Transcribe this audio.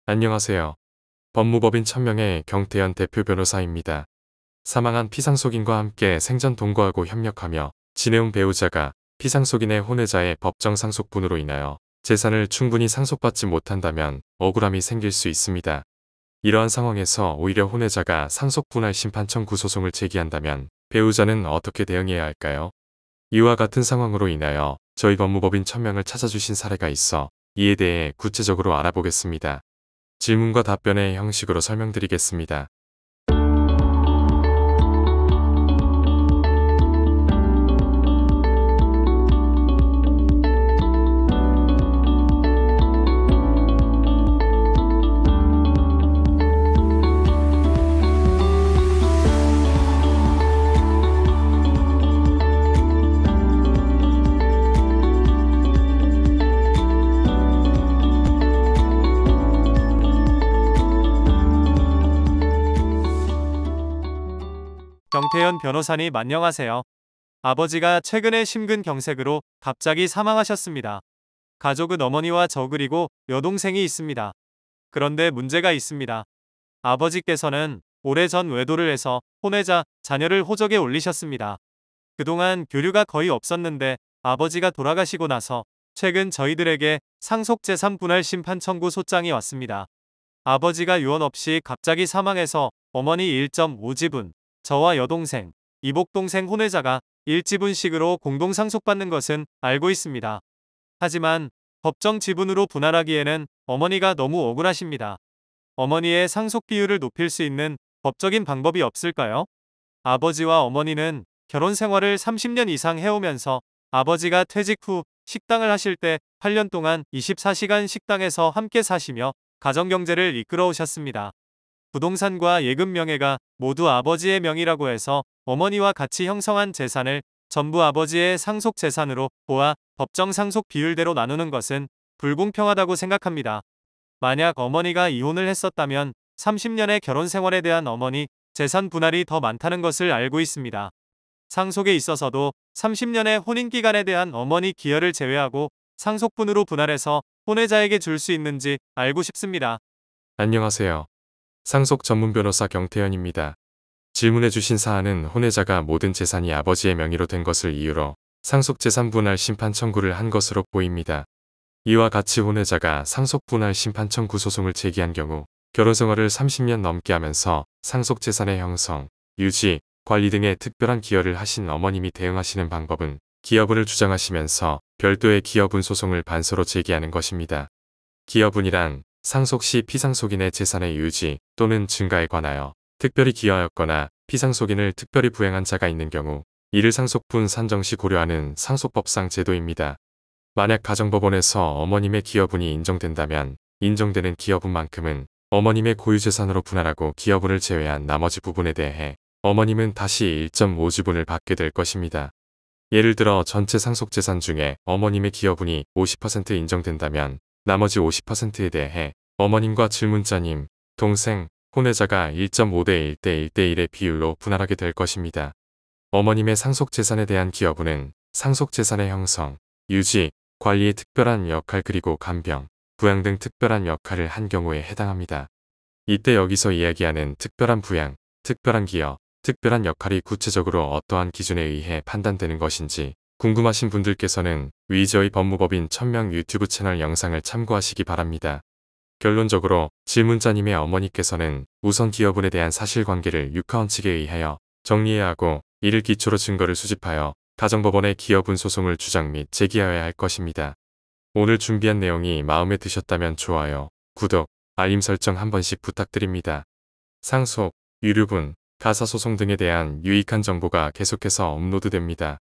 안녕하세요. 법무법인 천명의 경태현 대표 변호사입니다. 사망한 피상속인과 함께 생전 동거하고 협력하며 지내온 배우자가 피상속인의 혼외자의 법정 상속분으로 인하여 재산을 충분히 상속받지 못한다면 억울함이 생길 수 있습니다. 이러한 상황에서 오히려 혼외자가 상속분할 심판 청구 소송을 제기한다면 배우자는 어떻게 대응해야 할까요? 이와 같은 상황으로 인하여 저희 법무법인 천명을 찾아주신 사례가 있어 이에 대해 구체적으로 알아보겠습니다. 질문과 답변의 형식으로 설명드리겠습니다. 경태현 변호사님 안녕하세요. 아버지가 최근에 심근경색으로 갑자기 사망하셨습니다. 가족은 어머니와 저 그리고 여동생이 있습니다. 그런데 문제가 있습니다. 아버지께서는 오래전 외도를 해서 혼외자 자녀를 호적에 올리셨습니다. 그동안 교류가 거의 없었는데 아버지가 돌아가시고 나서 최근 저희들에게 상속재산 분할 심판 청구 소장이 왔습니다. 아버지가 유언 없이 갑자기 사망해서 어머니 1.5지분, 저와 여동생, 이복동생 혼외자가 1지분씩으로 공동 상속받는 것은 알고 있습니다. 하지만 법정 지분으로 분할하기에는 어머니가 너무 억울하십니다. 어머니의 상속 비율을 높일 수 있는 법적인 방법이 없을까요? 아버지와 어머니는 결혼 생활을 30년 이상 해오면서 아버지가 퇴직 후 식당을 하실 때 8년 동안 24시간 식당에서 함께 사시며 가정경제를 이끌어 오셨습니다. 부동산과 예금 명예가 모두 아버지의 명의라고 해서 어머니와 같이 형성한 재산을 전부 아버지의 상속 재산으로 보아 법정 상속 비율대로 나누는 것은 불공평하다고 생각합니다. 만약 어머니가 이혼을 했었다면 30년의 결혼 생활에 대한 어머니 재산 분할이 더 많다는 것을 알고 있습니다. 상속에 있어서도 30년의 혼인 기간에 대한 어머니 기여를 제외하고 상속분으로 분할해서 혼외자에게 줄 수 있는지 알고 싶습니다. 안녕하세요. 상속 전문 변호사 경태현입니다. 질문해주신 사안은 혼외자가 모든 재산이 아버지의 명의로 된 것을 이유로 상속재산 분할 심판 청구를 한 것으로 보입니다. 이와 같이 혼외자가 상속분할 심판 청구 소송을 제기한 경우 결혼생활을 30년 넘게 하면서 상속재산의 형성, 유지, 관리 등의 특별한 기여를 하신 어머님이 대응하시는 방법은 기여분을 주장하시면서 별도의 기여분 소송을 반서로 제기하는 것입니다. 기여분이란 상속 시 피상속인의 재산의 유지 또는 증가에 관하여 특별히 기여하였거나 피상속인을 특별히 부행한 자가 있는 경우 이를 상속분 산정 시 고려하는 상속법상 제도입니다. 만약 가정법원에서 어머님의 기여분이 인정된다면 인정되는 기여분만큼은 어머님의 고유재산으로 분할하고 기여분을 제외한 나머지 부분에 대해 어머님은 다시 1.5지분을 받게 될 것입니다. 예를 들어 전체 상속재산 중에 어머님의 기여분이 50% 인정된다면 나머지 50%에 대해 어머님과 질문자님, 동생, 혼외자가 1.5대 1대 1대 1의 비율로 분할하게 될 것입니다. 어머님의 상속재산에 대한 기여분은 상속재산의 형성, 유지, 관리의 특별한 역할 그리고 간병, 부양 등 특별한 역할을 한 경우에 해당합니다. 이때 여기서 이야기하는 특별한 부양, 특별한 기여, 특별한 역할이 구체적으로 어떠한 기준에 의해 판단되는 것인지 궁금하신 분들께서는 위 저희 법무법인 천명 유튜브 채널 영상을 참고하시기 바랍니다. 결론적으로 질문자님의 어머니께서는 우선 기여분에 대한 사실관계를 육하원칙에 의하여 정리해야 하고 이를 기초로 증거를 수집하여 가정법원에 기여분 소송을 주장 및 제기하여야 할 것입니다. 오늘 준비한 내용이 마음에 드셨다면 좋아요, 구독, 알림 설정 한 번씩 부탁드립니다. 상속, 유류분, 가사소송 등에 대한 유익한 정보가 계속해서 업로드됩니다.